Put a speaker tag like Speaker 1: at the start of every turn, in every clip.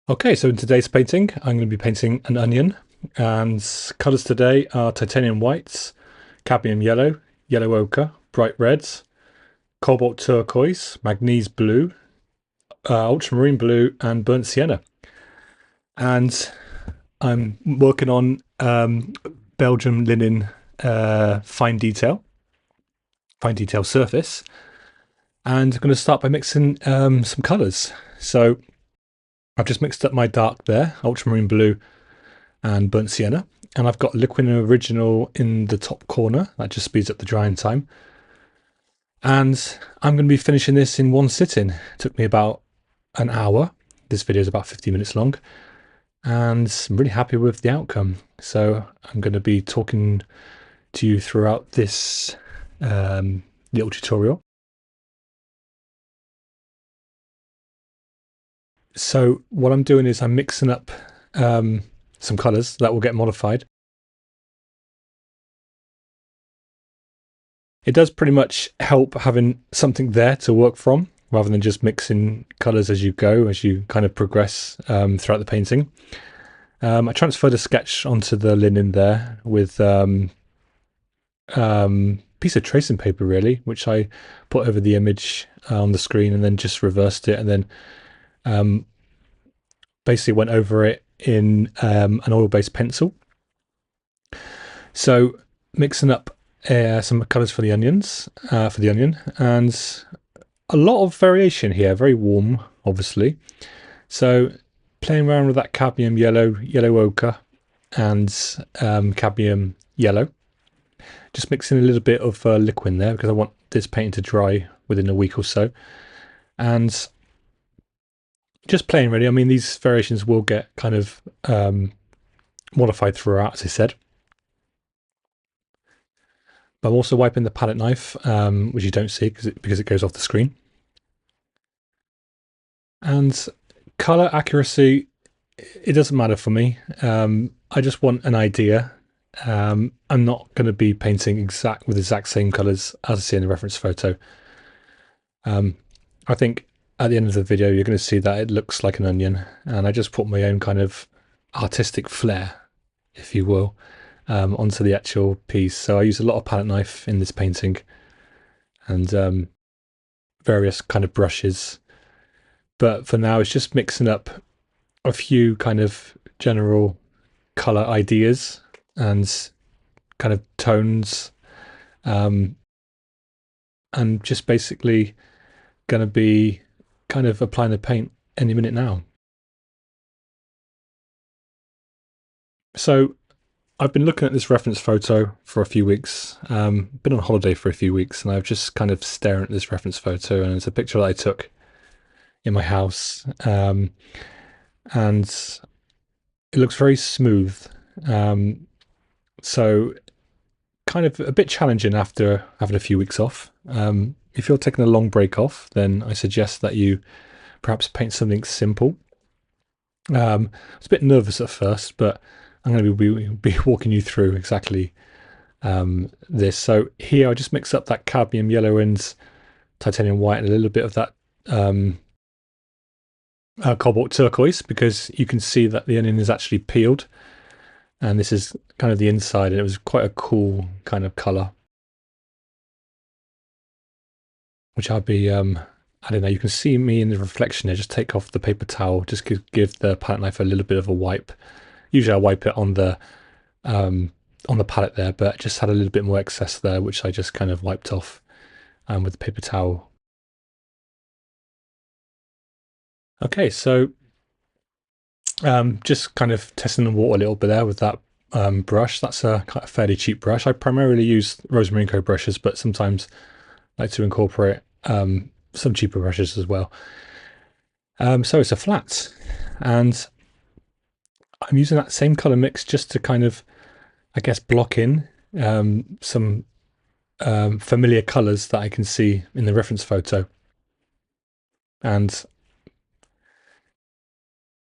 Speaker 1: Okay, so in today's painting, I'm going to be painting an onion, and colours today are titanium whites, cadmium yellow, yellow ochre, bright reds, cobalt turquoise, manganese blue, ultramarine blue, and burnt sienna. And I'm working on Belgium linen fine detail surface, and I'm going to start by mixing some colours. So I've just mixed up my dark there, ultramarine blue and burnt sienna. And I've got liquid and original in the top corner. That just speeds up the drying time. And I'm going to be finishing this in one sitting. It took me about an hour. This video is about 50 minutes long. And I'm really happy with the outcome. So I'm going to be talking to you throughout this little tutorial. So what I'm doing is I'm mixing up some colours that will get modified. It does pretty much help having something there to work from rather than just mixing colours as you go, as you kind of progress throughout the painting. I transferred a sketch onto the linen there with piece of tracing paper really, which I put over the image on the screen and then just reversed it and then basically went over it in an oil-based pencil. So mixing up some colours for the onions, for the onion, and a lot of variation here, very warm, obviously. So playing around with that cadmium yellow, yellow ochre, and cadmium yellow. Just mixing a little bit of liquid in there because I want this painting to dry within a week or so. And just playing really. I mean, these variations will get kind of modified throughout, as I said. But I'm also wiping the palette knife, which you don't see because it goes off the screen. And color accuracy, it doesn't matter for me. I just want an idea. I'm not going to be painting with exact same colors as I see in the reference photo. I think at the end of the video, you're going to see that it looks like an onion, and I just put my own kind of artistic flair, if you will, onto the actual piece. So I use a lot of palette knife in this painting and various kind of brushes. But for now, it's just mixing up a few kind of general color ideas and kind of tones, and just basically going to be kind of applying the paint any minute now. So I've been looking at this reference photo for a few weeks, been on holiday for a few weeks, and I've just kind of staring at this reference photo, and it's a picture that I took in my house, and it looks very smooth. So kind of a bit challenging after having a few weeks off. If you're taking a long break off, then I suggest that you perhaps paint something simple. I was a bit nervous at first, but I'm going to be walking you through exactly this. So here I just mix up that cadmium yellow and titanium white and a little bit of that cobalt turquoise, because you can see that the onion is actually peeled, and this is kind of the inside, and it was quite a cool kind of color, which I'll be I don't know, you can see me in the reflection there. Just take off the paper towel, just give the palette knife a little bit of a wipe. Usually I wipe it on the palette there, but I just had a little bit more excess there, which I just kind of wiped off with the paper towel. Okay, so just kind of testing the water a little bit there with that brush. That's a kind of fairly cheap brush. I primarily use Rosemary & Co brushes, but sometimes I like to incorporate some cheaper brushes as well. So it's a flat, and I'm using that same color mix just to kind of, I guess, block in some familiar colors that I can see in the reference photo. And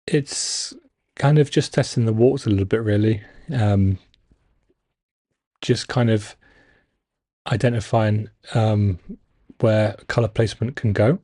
Speaker 1: it's kind of just testing the waters a little bit, really. Just kind of identifying where color placement can go.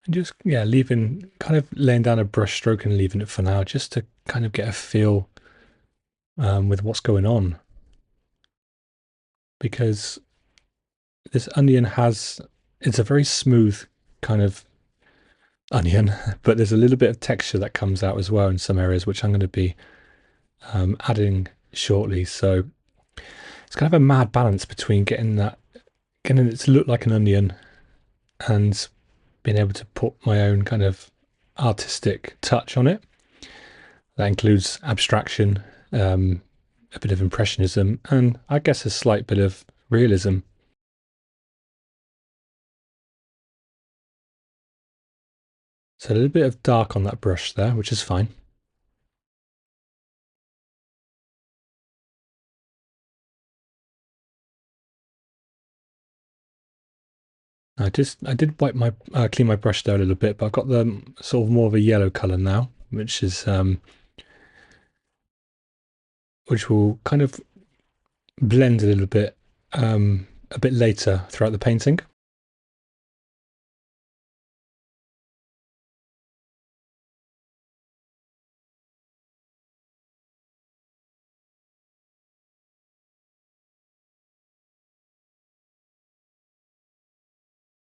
Speaker 1: And just, yeah, leaving, kind of laying down a brush stroke and leaving it for now, just to kind of get a feel with what's going on. Because this onion it's a very smooth kind of onion, but there's a little bit of texture that comes out as well in some areas, which I'm going to be adding shortly. So it's kind of a mad balance between getting it to look like an onion and being able to put my own kind of artistic touch on it. That includes abstraction, a bit of impressionism, and I guess a slight bit of realism. So a little bit of dark on that brush there, which is fine. I did wipe my clean my brush there a little bit, but I've got the sort of more of a yellow color now, which will kind of blend a bit later throughout the painting.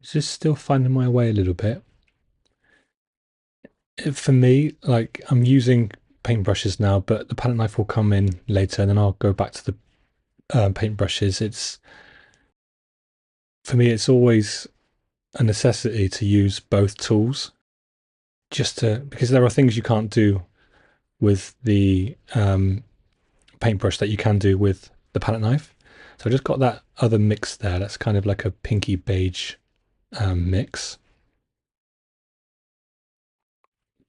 Speaker 1: Just still finding my way a little bit. For me, like I'm using paintbrushes now, but the palette knife will come in later, and then I'll go back to the paintbrushes. It's for me, it's always a necessity to use both tools, because there are things you can't do with the paintbrush that you can do with the palette knife. So I just got that other mix there. That's kind of like a pinky beige mix.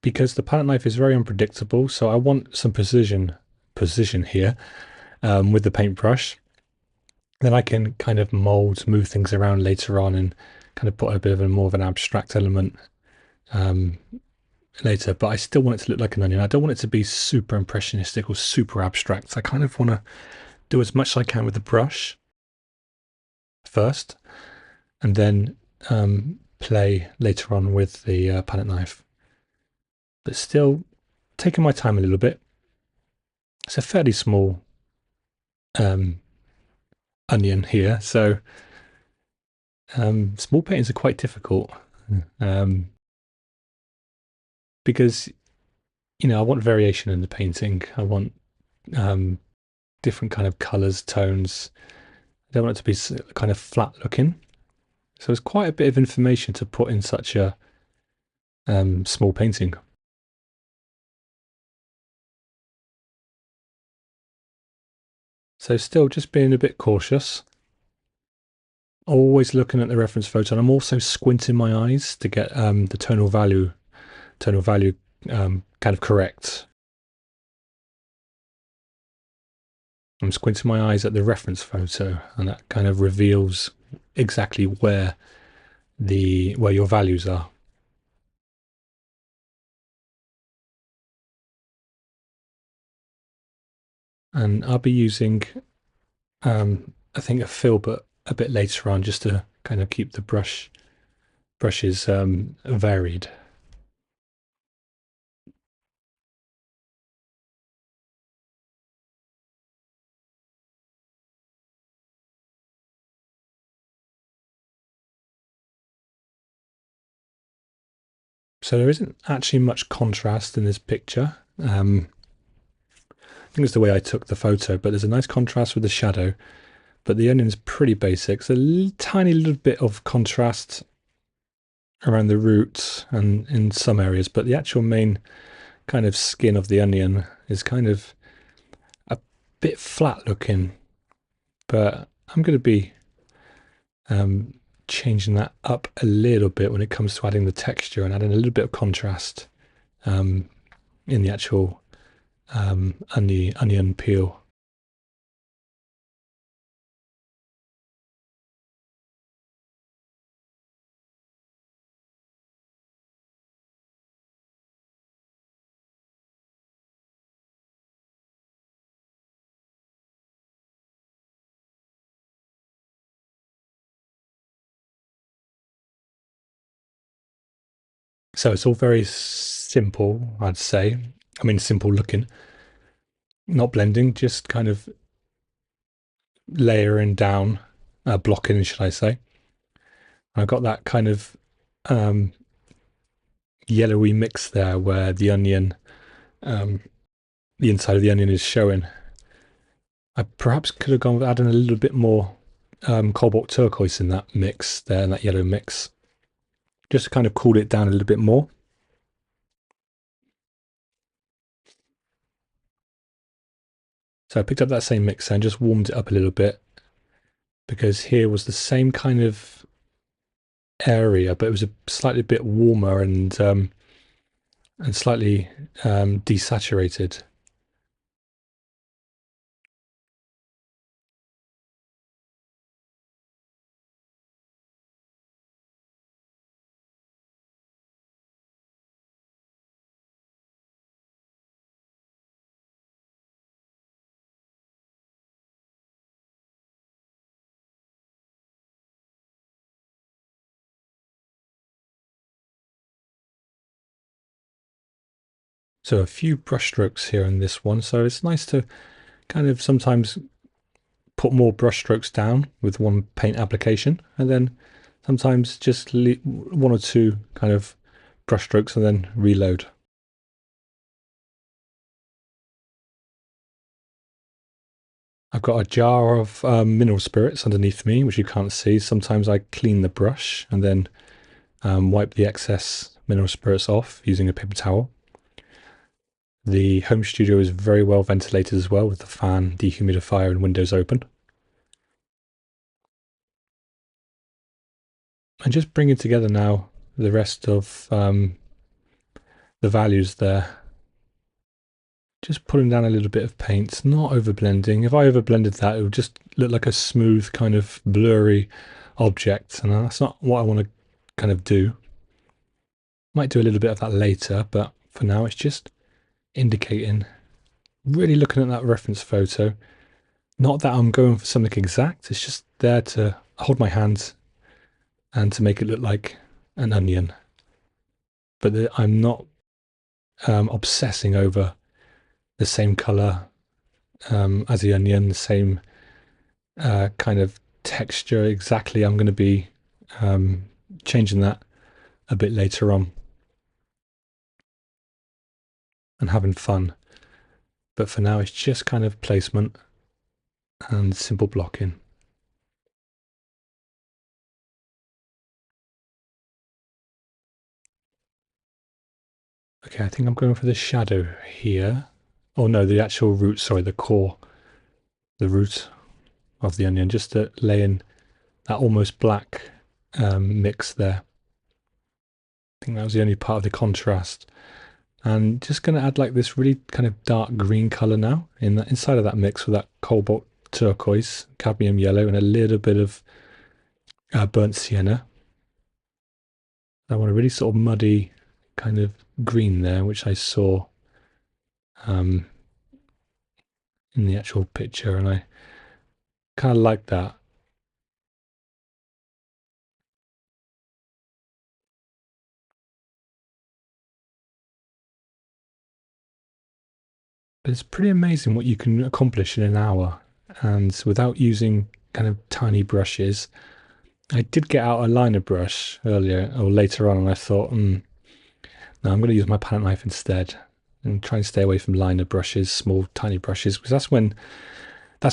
Speaker 1: Because the palette knife is very unpredictable, so I want some precision here with the paintbrush. Then I can kind of move things around later on, and kind of put a bit of more of an abstract element um, later. But I still want it to look like an onion. I don't want it to be super impressionistic or super abstract. I kind of want to do as much as I can with the brush first, and then play later on with the palette knife. But still taking my time a little bit. It's a fairly small um, onion here, so small paintings are quite difficult um, because I want variation in the painting. I want um, different kind of colors, tones. I don't want it to be kind of flat looking. So it's quite a bit of information to put in such a small painting. So still just being a bit cautious, always looking at the reference photo, and I'm also squinting my eyes to get the tonal value kind of correct. I'm squinting my eyes at the reference photo, and that kind of reveals exactly where your values are. And I'll be using I think a filbert a bit later on, just to kind of keep the brushes varied. So there isn't actually much contrast in this picture. I think it's the way I took the photo, but there's a nice contrast with the shadow. But the onion's pretty basic. It's a tiny little bit of contrast around the roots and in some areas, but the actual main kind of skin of the onion is kind of a bit flat looking. But I'm going to be um, changing that up a little bit when it comes to adding the texture and adding a little bit of contrast in the actual onion peel. So it's all very simple, I'd say. I mean, simple looking, not blending, just kind of layering down, blocking, should I say. I've got that kind of um, yellowy mix there where the onion, um, the inside of the onion is showing. I perhaps could have gone with adding a little bit more cobalt turquoise in that mix there, in that yellow mix, just to kind of cool it down a little bit more. So I picked up that same mixer and just warmed it up a little bit, because here was the same kind of area, but it was a slightly bit warmer and slightly desaturated. So a few brush strokes here in this one. So it's nice to kind of sometimes put more brush strokes down with one paint application, and then sometimes just one or two kind of brush strokes and then reload. I've got a jar of mineral spirits underneath me, which you can't see. Sometimes I clean the brush and then wipe the excess mineral spirits off using a paper towel. The home studio is very well ventilated as well, with the fan, dehumidifier, and windows open. And just bringing together now the rest of the values there. Just putting down a little bit of paint, not over blending. If I over blended that, it would just look like a smooth kind of blurry object, and that's not what I want to kind of do. Might do a little bit of that later, but for now it's just indicating, really looking at that reference photo. Not that I'm going for something exact, it's just there to hold my hand and to make it look like an onion. But I'm not obsessing over the same color as the onion, the same kind of texture exactly. I'm going to be changing that a bit later on and having fun. But for now, it's just kind of placement and simple blocking. Okay, I think I'm going for the shadow here. Oh no, the actual root, sorry, the core, the root of the onion, just to lay in that almost black mix there. I think that was the only part of the contrast. And just going to add like this really kind of dark green color now in the inside of that mix with that cobalt turquoise, cadmium yellow, and a little bit of burnt sienna. I want a really sort of muddy kind of green there, which I saw um, in the actual picture, and I kind of like that. But it's pretty amazing what you can accomplish in an hour, and without using kind of tiny brushes. I did get out a liner brush earlier or later on, and I thought, no, I'm going to use my palette knife instead and try and stay away from liner brushes, small, tiny brushes, because that's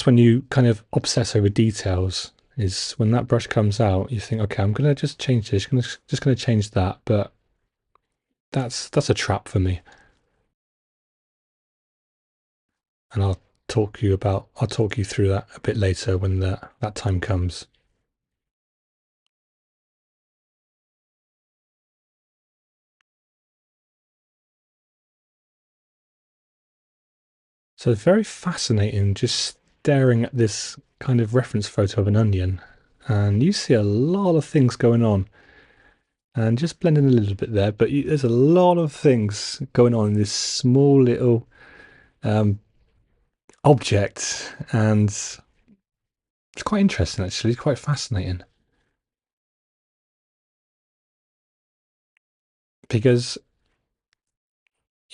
Speaker 1: when you kind of obsess over details. Is when that brush comes out, you think, okay, I'm going to just change this, just going to change that, but that's a trap for me, and I'll talk you through that a bit later when that time comes. So it's very fascinating just staring at this kind of reference photo of an onion, and you see a lot of things going on, and just blending a little bit there, but there's a lot of things going on in this small little um, object, and it's quite interesting actually, it's quite fascinating. because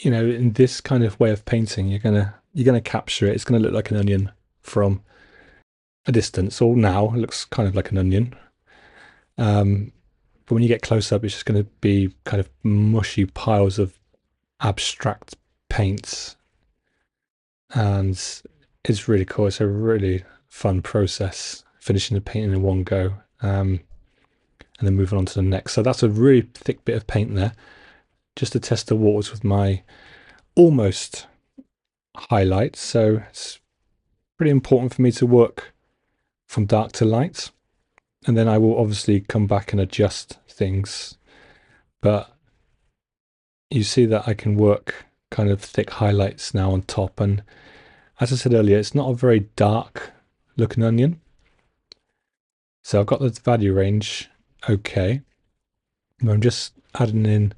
Speaker 1: in this kind of way of painting, you're gonna capture it. It's gonna look like an onion from a distance, or now it looks kind of like an onion. But when you get close up, it's just going to be kind of mushy piles of abstract paints, and it's really cool. It's a really fun process finishing the painting in one go, and then moving on to the next. So that's a really thick bit of paint there, just to test the waters with my almost highlights. So it's pretty important for me to work from dark to light, and then I will obviously come back and adjust things. But you see that I can work kind of thick highlights now on top, and as I said earlier, it's not a very dark looking onion. So I've got the value range okay. I'm just adding in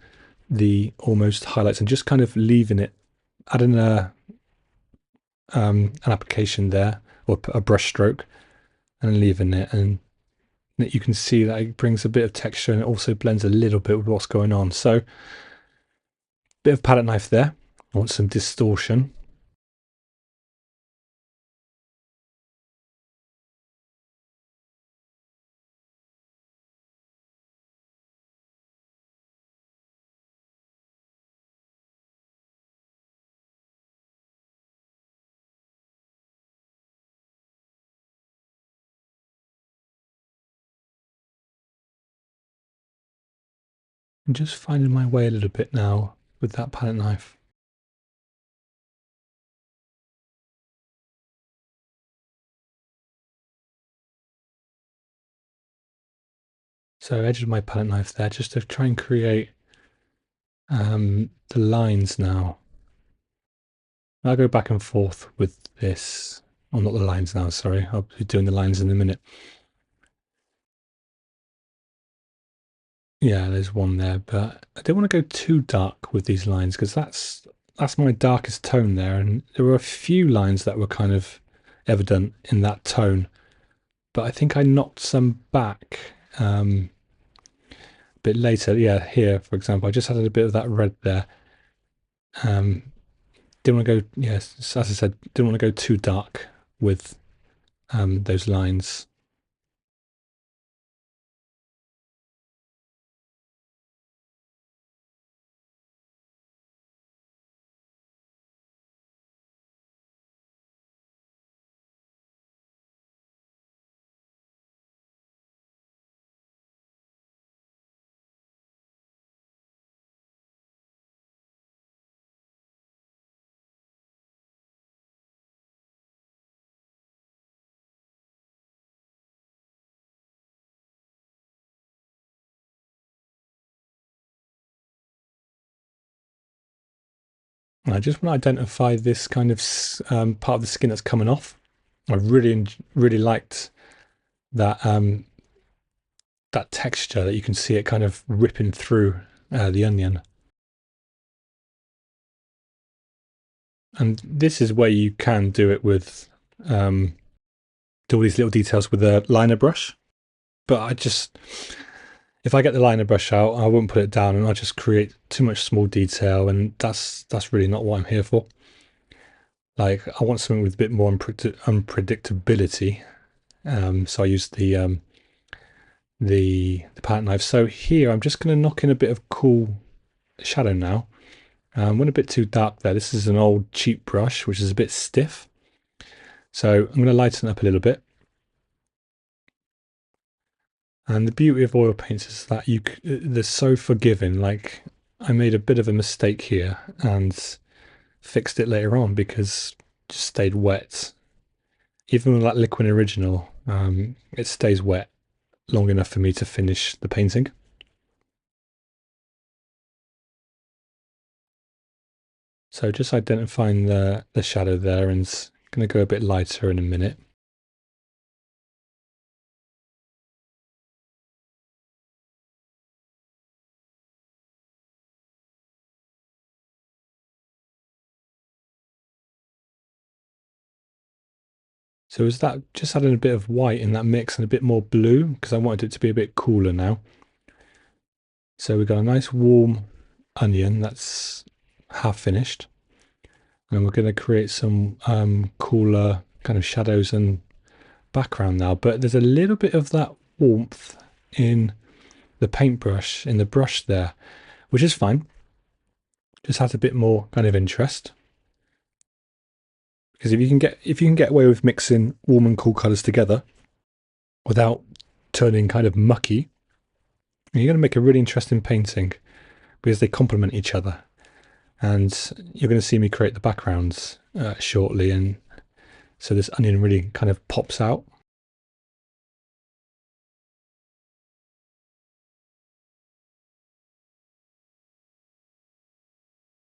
Speaker 1: the almost highlights and just kind of leaving it, adding an application there, or a brush stroke, and leaving it, and you can see that it brings a bit of texture and it also blends a little bit with what's going on. So bit of palette knife there. I want some distortion. I'm just finding my way a little bit now with that palette knife. So edge of my palette knife there, just to try and create the lines now. I'll go back and forth with this. Oh, not the lines now, sorry. I'll be doing the lines in a minute. Yeah, there's one there, but I don't want to go too dark with these lines because that's my darkest tone there, and there were a few lines that were kind of evident in that tone, but I think I knocked some back a bit later. Yeah, here, for example, I just added a bit of that red there. Didn't want to go, yes, as I said, didn't want to go too dark with those lines. I just want to identify this kind of part of the skin that's coming off. I really liked that that texture that you can see it kind of ripping through the onion. And this is where you can do it with do all these little details with a liner brush. But if I get the liner brush out, I won't put it down, and I'll just create too much small detail, and that's really not what I'm here for. Like, I want something with a bit more unpredictability. So I use the palette knife. So here I'm just going to knock in a bit of cool shadow now. Went a bit too dark there. This is an old cheap brush, which is a bit stiff. So I'm going to lighten up a little bit. And the beauty of oil paints is that they're so forgiving. Like, I made a bit of a mistake here and fixed it later on because it just stayed wet. Even with that liquid original, it stays wet long enough for me to finish the painting. So just identifying the shadow there, and it's going to go a bit lighter in a minute. So is that just adding a bit of white in that mix and a bit more blue because I wanted it to be a bit cooler now. So we've got a nice warm onion that's half finished. And we're going to create some cooler kind of shadows and background now. But there's a little bit of that warmth in the paintbrush, in the brush there, which is fine. Just adds a bit more kind of interest. Because if you can get away with mixing warm and cool colours together without turning kind of mucky, you're going to make a really interesting painting because they complement each other. And you're going to see me create the backgrounds shortly, and so this onion really kind of pops out.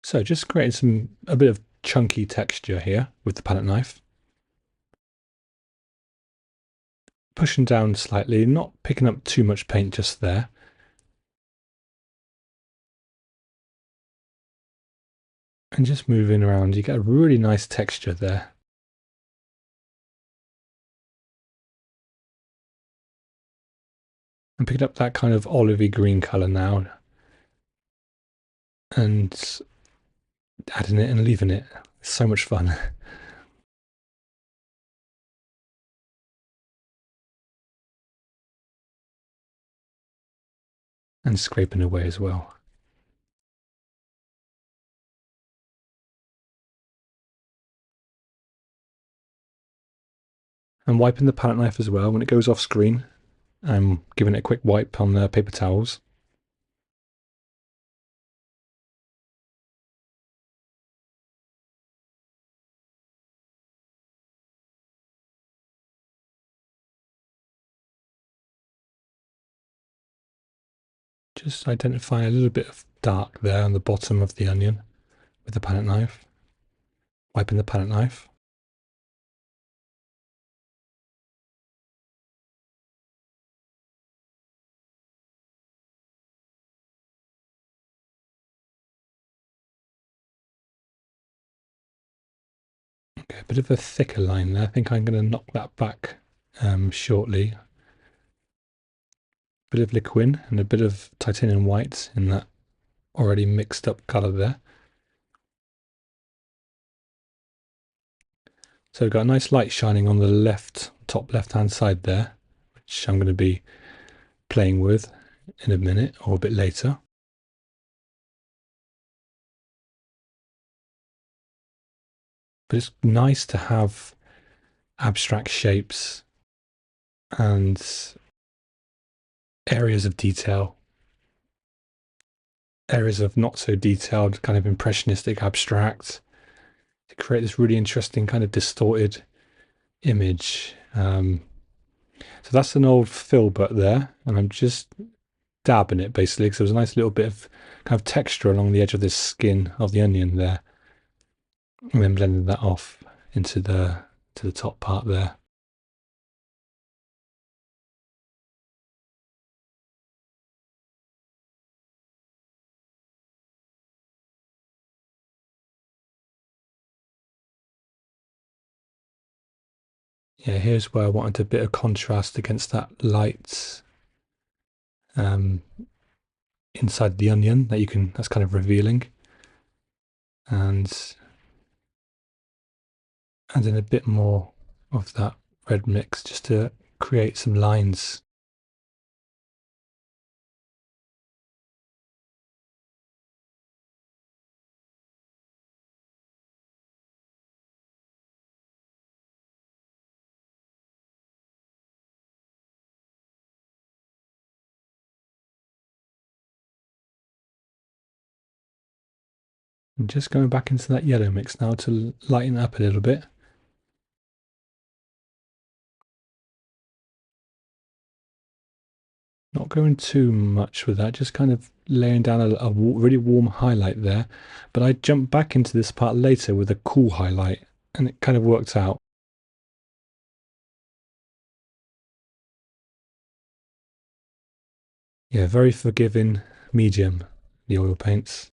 Speaker 1: So just creating a bit of chunky texture here with the palette knife. Pushing down slightly, not picking up too much paint just there. And just moving around, you get a really nice texture there. I'm picking up that kind of olivey green colour now and adding it and leaving it. It's so much fun. And scraping away as well. And wiping the palette knife as well. When it goes off screen, I'm giving it a quick wipe on the paper towels. Just identify a little bit of dark there on the bottom of the onion with the palette knife. Wiping the palette knife. Okay, a bit of a thicker line there. I think I'm going to knock that back shortly. Bit of liquid and a bit of titanium white in that already mixed up colour there. So we've got a nice light shining on the top left hand side there, which I'm going to be playing with in a minute or a bit later. But it's nice to have abstract shapes and areas of detail, areas of not so detailed, kind of impressionistic abstract, to create this really interesting kind of distorted image. So that's an old filbert there, and I'm just dabbing it basically because there's a nice little bit of kind of texture along the edge of this skin of the onion there, and then blending that off into the top part there. Yeah, here's where I wanted a bit of contrast against that light inside the onion that's kind of revealing, and adding a bit more of that red mix just to create some lines. And just going back into that yellow mix now to lighten it up a little bit. Not going too much with that, just kind of laying down a really warm highlight there. But I jumped back into this part later with a cool highlight, and it kind of worked out. Yeah, very forgiving medium, the oil paints.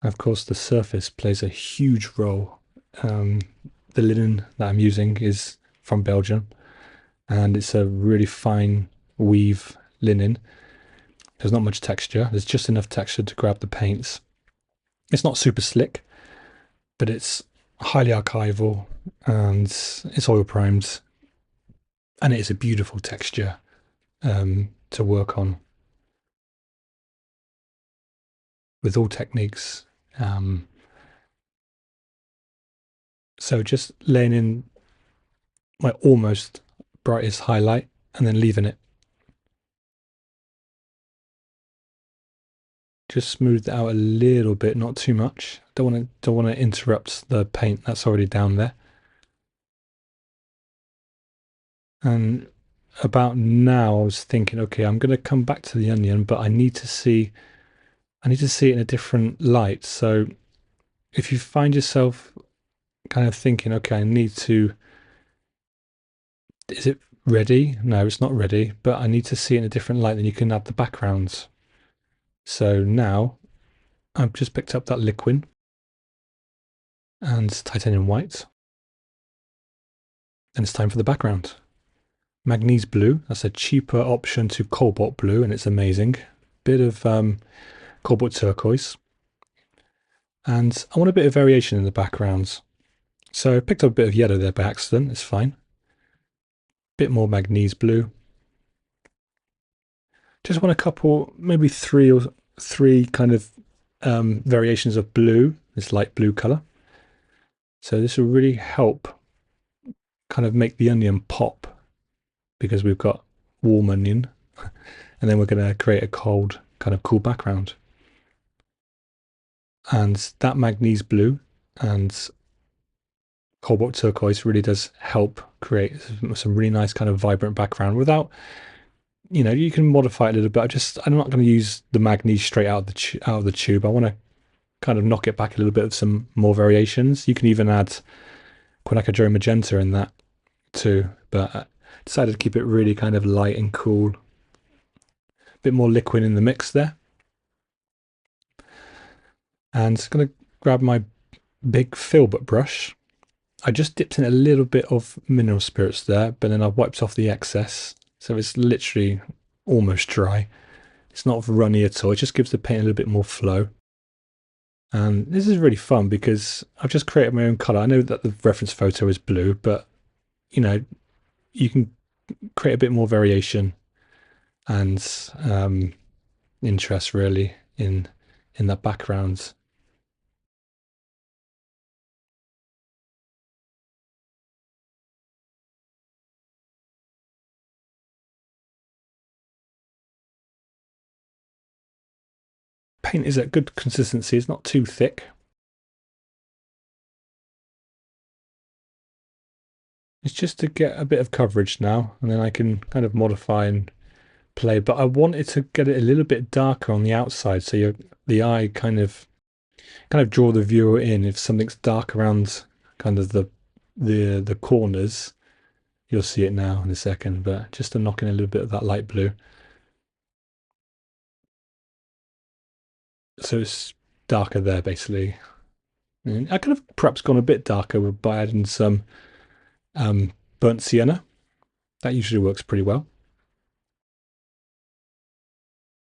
Speaker 1: Of course, the surface plays a huge role The linen that I'm using is from Belgium, and it's a really fine weave linen. There's not much texture. There's just enough texture to grab the paints. It's not super slick, but it's highly archival and it's oil primed, and it is a beautiful texture to work on with all techniques. So just laying in my almost brightest highlight and then leaving it. Just smooth it out a little bit, not too much. Don't want to interrupt the paint that's already down there. And about now I was thinking, okay, I'm going to come back to the onion, but I need to see it in a different light. So if you find yourself kind of thinking, okay, is it ready? No, it's not ready, but I need to see it in a different light, then you can add the backgrounds. So now I've just picked up that liquid and titanium white, and it's time for the background. Magnese blue, that's a cheaper option to cobalt blue, and it's amazing. Bit of cobalt turquoise. And I want a bit of variation in the backgrounds. So I picked up a bit of yellow there by accident, it's fine. Bit more magnese blue. Just want a couple, maybe three kind of variations of blue, this light blue color. So this will really help kind of make the onion pop, because we've got warm onion, and then we're going to create a cold, kind of cool background. And that magnese blue and cobalt turquoise really does help create some really nice kind of vibrant background without, you can modify it a little bit. I'm not going to use the magnese straight out of the tube. I want to kind of knock it back a little bit with some more variations. You can even add quinacridone magenta in that too, but I decided to keep it really kind of light and cool. A bit more liquid in the mix there. And I'm going to grab my big filbert brush. I just dipped in a little bit of mineral spirits there, but then I've wiped off the excess. So it's literally almost dry. It's not runny at all. It just gives the paint a little bit more flow. And this is really fun because I've just created my own color. I know that the reference photo is blue, but you can create a bit more variation and interest really in that background. Paint is at good consistency. It's not too thick. It's just to get a bit of coverage now, and then I can kind of modify and play. But I wanted to get it a little bit darker on the outside, so the eye kind of draw the viewer in. If something's dark around kind of the corners, you'll see it now in a second. But just to knock in a little bit of that light blue, so it's darker there basically. And I could have perhaps gone a bit darker by adding some burnt sienna. That usually works pretty well.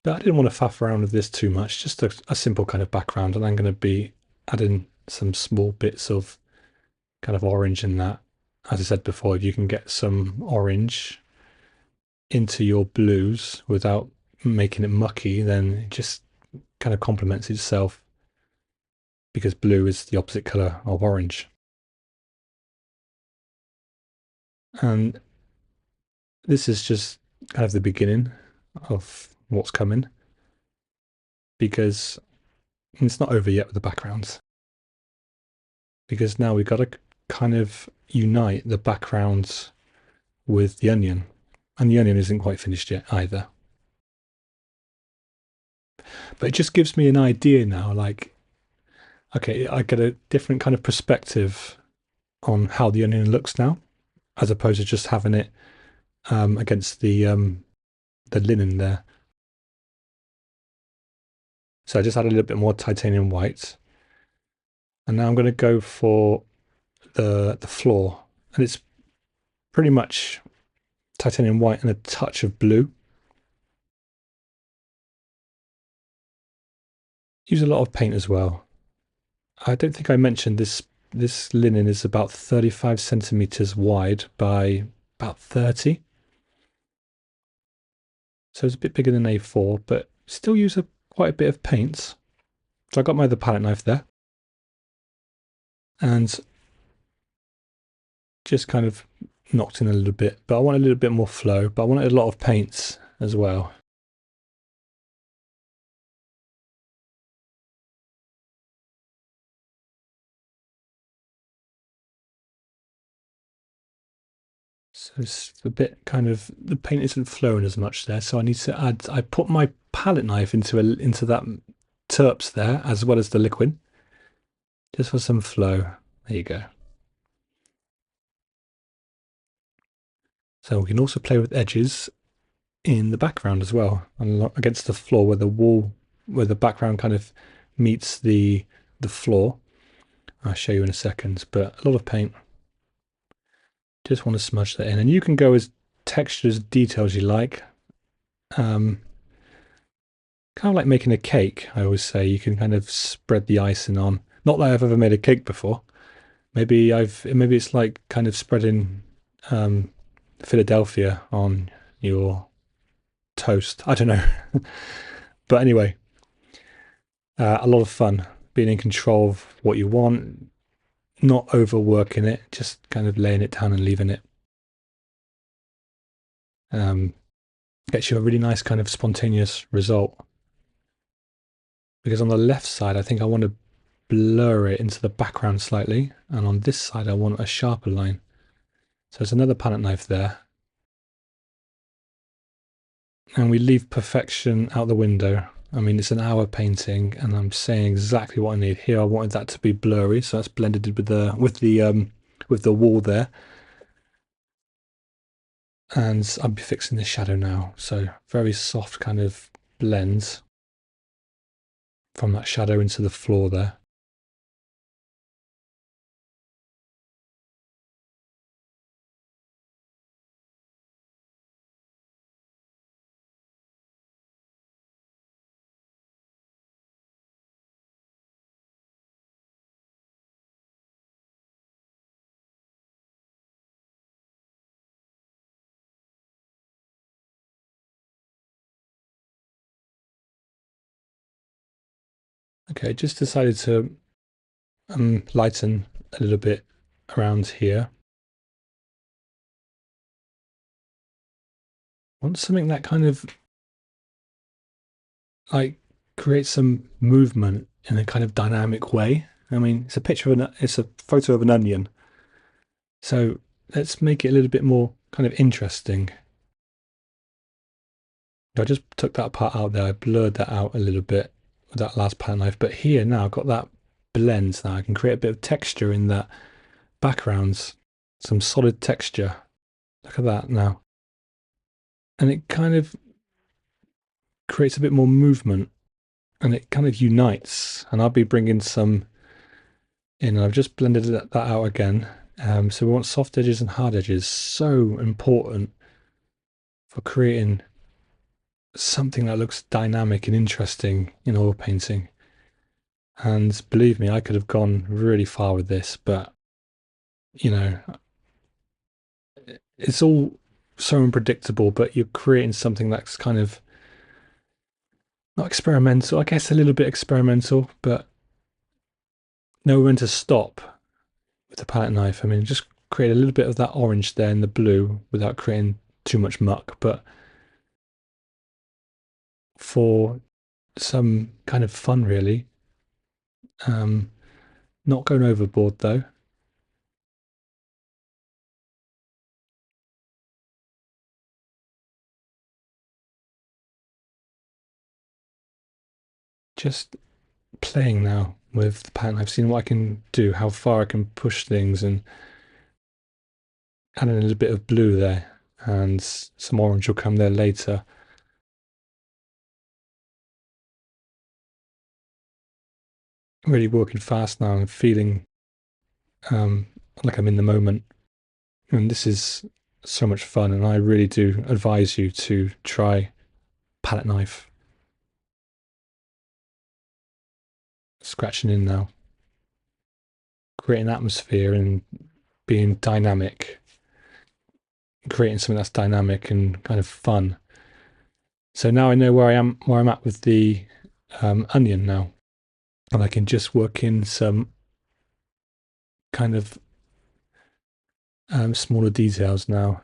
Speaker 1: But I didn't want to faff around with this too much, just a simple kind of background, and I'm going to be adding some small bits of kind of orange in that. As I said before, if you can get some orange into your blues without making it mucky, then it just kind of complements itself, because blue is the opposite color of orange. And this is just kind of the beginning of what's coming, because it's not over yet with the backgrounds, because now we've got to kind of unite the backgrounds with the onion, and the onion isn't quite finished yet either. But it just gives me an idea now, like, okay, I get a different kind of perspective on how the onion looks now, as opposed to just having it against the linen there. So I just add a little bit more titanium white. And now I'm going to go for the floor, and it's pretty much titanium white and a touch of blue. Use a lot of paint as well. I don't think I mentioned this linen is about 35 centimeters wide by about 30. So it's a bit bigger than A4, but still use quite a bit of paints. So I got my other palette knife there and just kind of knocked in a little bit, but I want a little bit more flow, but I wanted a lot of paints as well. So it's a bit kind of, the paint isn't flowing as much there, so I need to add, I put my palette knife into that terps there, as well as the liquid, just for some flow. There you go. So we can also play with edges in the background as well, against the floor where the wall, where the background kind of meets the floor. I'll show you in a second, but a lot of paint. Just want to smudge that in, and you can go as textured as details you like. Kind of like making a cake, I always say. You can kind of spread the icing on. Not that I've ever made a cake before. Maybe it's like kind of spreading Philadelphia on your toast. I don't know. But anyway, a lot of fun being in control of what you want, not overworking it, just kind of laying it down and leaving it. Gets you a really nice kind of spontaneous result. Because on the left side, I think I want to blur it into the background slightly, and on this side I want a sharper line. So it's another palette knife there. And we leave perfection out the window. I mean, it's an hour painting, and I'm saying exactly what I need. Here I wanted that to be blurry, so that's blended with the wall there. And I'll be fixing the shadow now. So very soft kind of blends from that shadow into the floor there. Okay, just decided to lighten a little bit around here. Want something that kind of like creates some movement in a kind of dynamic way. I mean, it's a photo of an onion. So let's make it a little bit more kind of interesting. I just took that part out there. I blurred that out a little bit with that last palette knife. But here now I've got that blend now. I can create a bit of texture in that backgrounds, some solid texture. Look at that now. And it kind of creates a bit more movement and it kind of unites. And I'll be bringing some in. I've just blended that out again. So we want soft edges and hard edges. So important for creating something that looks dynamic and interesting in oil painting. And believe me, I could have gone really far with this, but you know, it's all so unpredictable, but you're creating something that's kind of not experimental, I guess a little bit experimental, but know when to stop with the palette knife. I mean, just create a little bit of that orange there in the blue without creating too much muck, but for some kind of fun, really. Not going overboard though. Just playing now with the pattern. I've seen what I can do, how far I can push things, and adding a little bit of blue there, and some orange will come there later. Really working fast now and feeling like I'm in the moment. And this is so much fun, and I really do advise you to try palette knife. Scratching in now, creating atmosphere and being dynamic, creating something that's dynamic and kind of fun. So now I know where I'm at with the onion now, and I can just work in some kind of smaller details now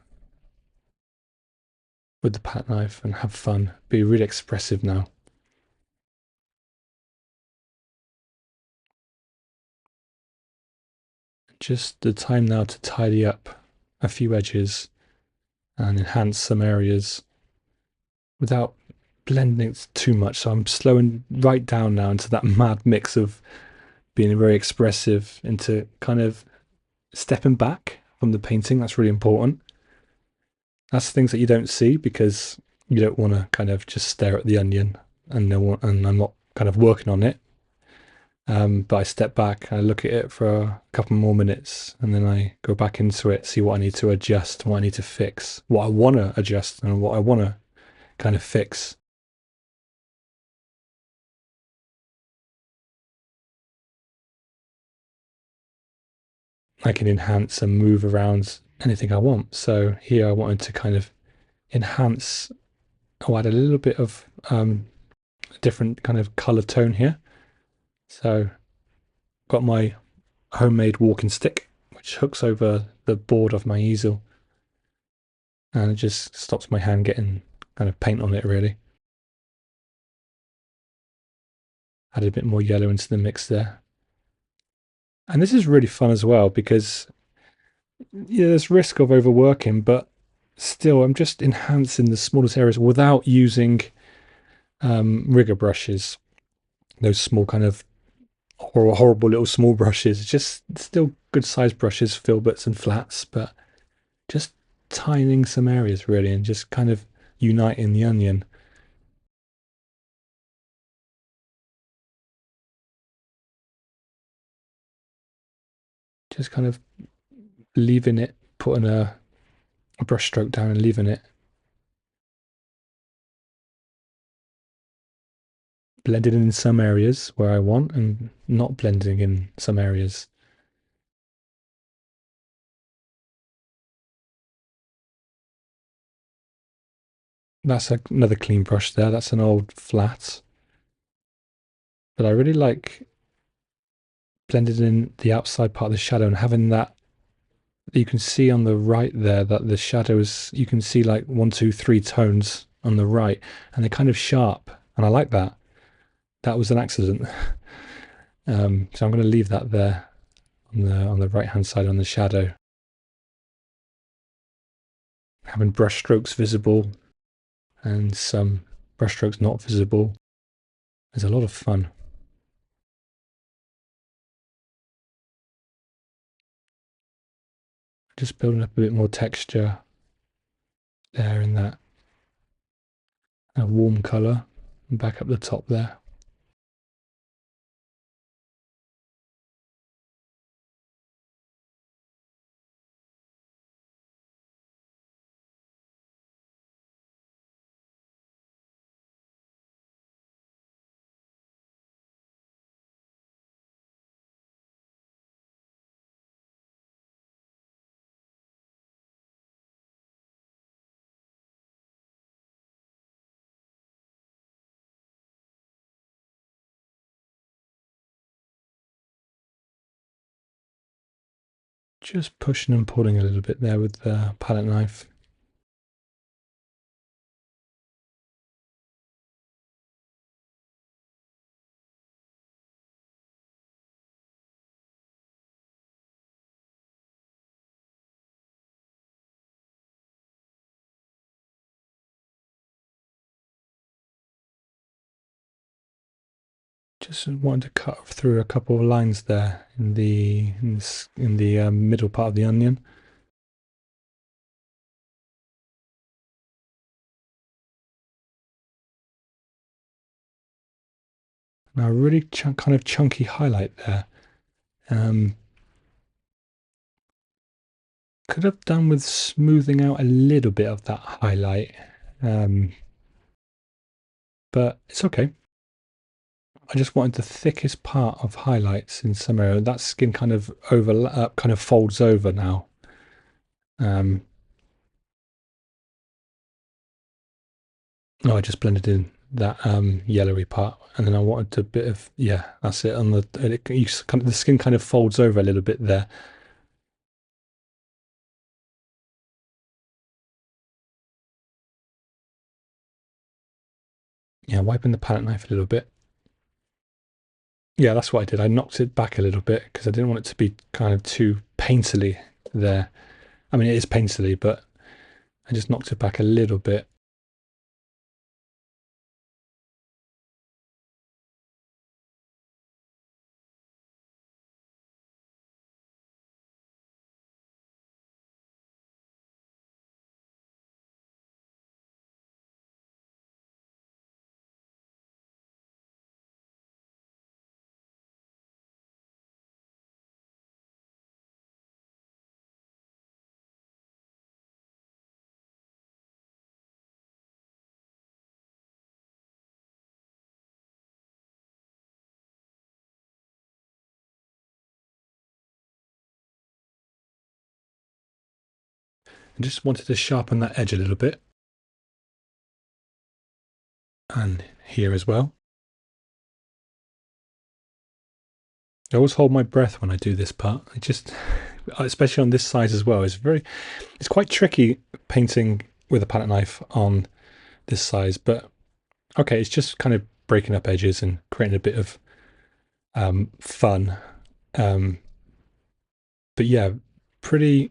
Speaker 1: with the palette knife and have fun. Be really expressive now. Just the time now to tidy up a few edges and enhance some areas without blending it too much. So I'm slowing right down now into that mad mix of being very expressive into kind of stepping back from the painting. That's really important. That's things that you don't see because you don't want to kind of just stare at the onion and no one, and I'm not kind of working on it. But I step back, I look at it for a couple more minutes, and then I go back into it, see what I need to adjust, what I need to fix, what I want to adjust, and what I want to kind of fix. I can enhance and move around anything I want. So here I wanted to kind of enhance or add a little bit of a different kind of color tone here. So got my homemade walking stick, which hooks over the board of my easel, and it just stops my hand getting kind of paint on it really. Added a bit more yellow into the mix there. And this is really fun as well because there's risk of overworking, but still I'm just enhancing the smallest areas without using rigger brushes, those small kind of horrible little small brushes, just still good sized brushes, filberts and flats, but just tining some areas really and just kind of uniting the onion. Just kind of leaving it, putting a brush stroke down and leaving it. Blending in some areas where I want and not blending in some areas. That's another clean brush there. That's an old flat. But I really like blending in the outside part of the shadow and having that you can see on the right there that the shadows, you can see like 1, 2, 3 tones on the right and they're kind of sharp. And I like that. That was an accident. So I'm going to leave that there on the right hand side on the shadow. Having brush strokes visible and some brush strokes not visible is a lot of fun. Just building up a bit more texture there in that warm colour and back up the top there. Just pushing and pulling a little bit there with the palette knife. Just wanted to cut through a couple of lines there in the middle part of the onion. Now a really kind of chunky highlight there. Could have done with smoothing out a little bit of that highlight, but it's okay. I just wanted the thickest part of highlights in some area. That skin kind of overlap, kind of folds over now. No, I just blended in that yellowy part, and then I wanted a bit of, yeah, that's it. On the skin kind of folds over a little bit there. Yeah, wiping the palette knife a little bit. Yeah, that's what I did. I knocked it back a little bit because I didn't want it to be kind of too painterly there. I mean, it is painterly, but I just knocked it back a little bit. I just wanted to sharpen that edge a little bit. And here as well. I always hold my breath when I do this part. I just, especially on this size as well, it's quite tricky painting with a palette knife on this size, but okay, it's just kind of breaking up edges and creating a bit of fun. But yeah, pretty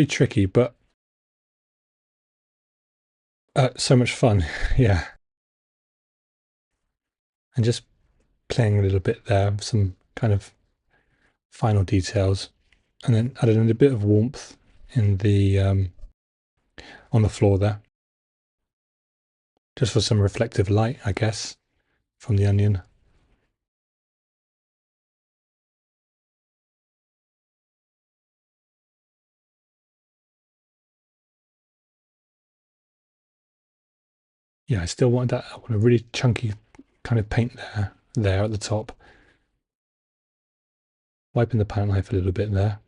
Speaker 1: tricky, but so much fun. Yeah, and just playing a little bit there, some kind of final details, and then adding a bit of warmth in the on the floor there, just for some reflective light, I guess, from the onion. Yeah, I still want that. I want a really chunky kind of paint there at the top. Wiping the palette knife a little bit there.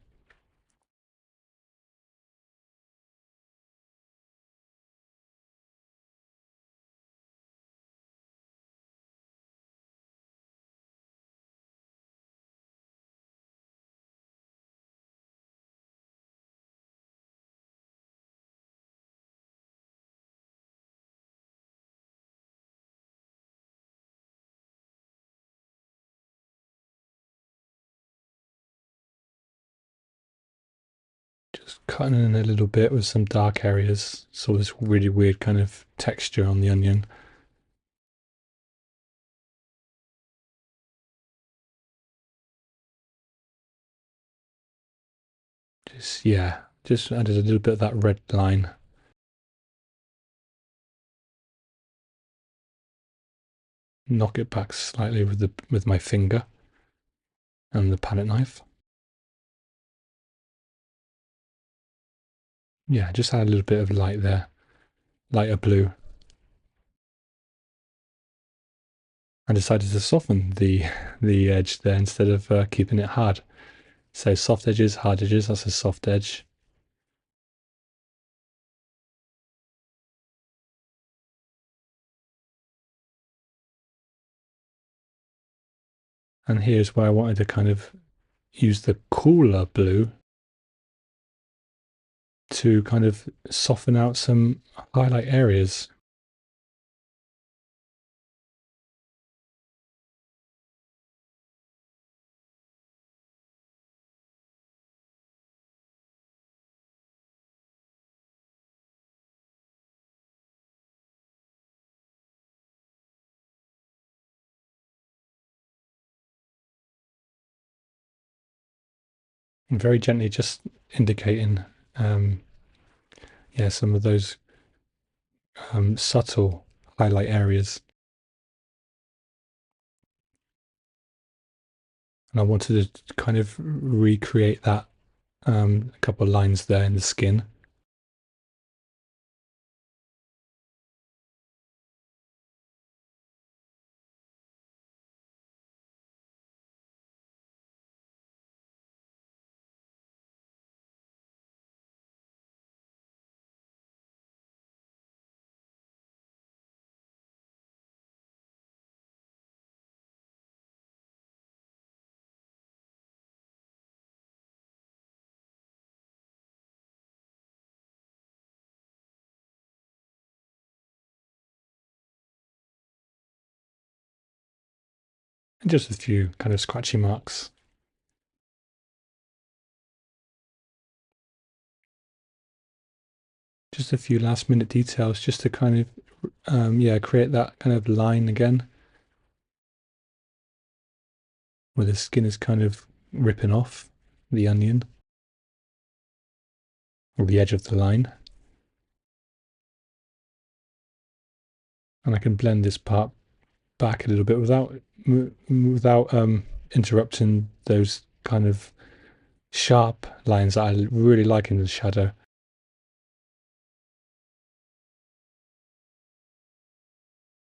Speaker 1: Just cutting in a little bit with some dark areas. So this really weird kind of texture on the onion. Yeah, just added a little bit of that red line. Knock it back slightly with my finger and the palette knife. Yeah, just add a little bit of light there, lighter blue. I decided to soften the edge there instead of keeping it hard. So soft edges, hard edges. That's a soft edge. And here's where I wanted to kind of use the cooler blue to kind of soften out some highlight areas. And very gently just indicating, yeah, some of those subtle highlight areas. And I wanted to kind of recreate that a couple of lines there in the skin. And just a few kind of scratchy marks. Just a few last minute details just to kind of, yeah, create that kind of line again where the skin is kind of ripping off the onion or the edge of the line. And I can blend this part back a little bit without interrupting those kind of sharp lines that I really like in the shadow.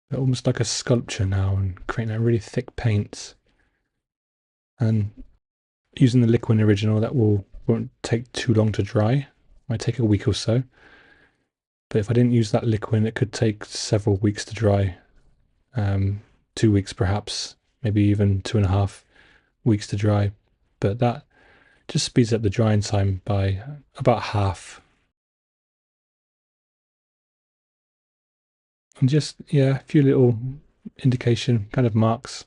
Speaker 1: They're almost like a sculpture now, and creating a really thick paint. And using the liquid original, that won't take too long to dry. Might take a week or so. But if I didn't use that liquid, it could take several weeks to dry. 2 weeks perhaps, maybe even 2.5 weeks to dry. But that just speeds up the drying time by about half. And just, yeah, a few little indication kind of marks.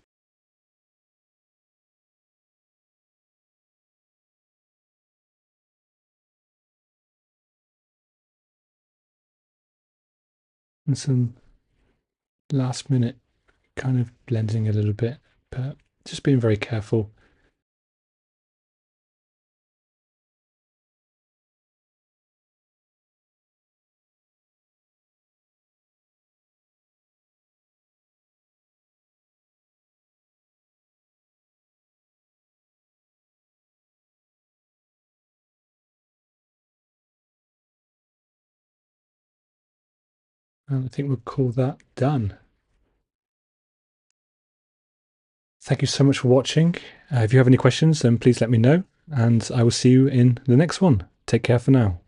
Speaker 1: And some last minute kind of blending a little bit, but just being very careful. And I think we'll call that done. Thank you so much for watching. If you have any questions, then please let me know, and I will see you in the next one. Take care for now.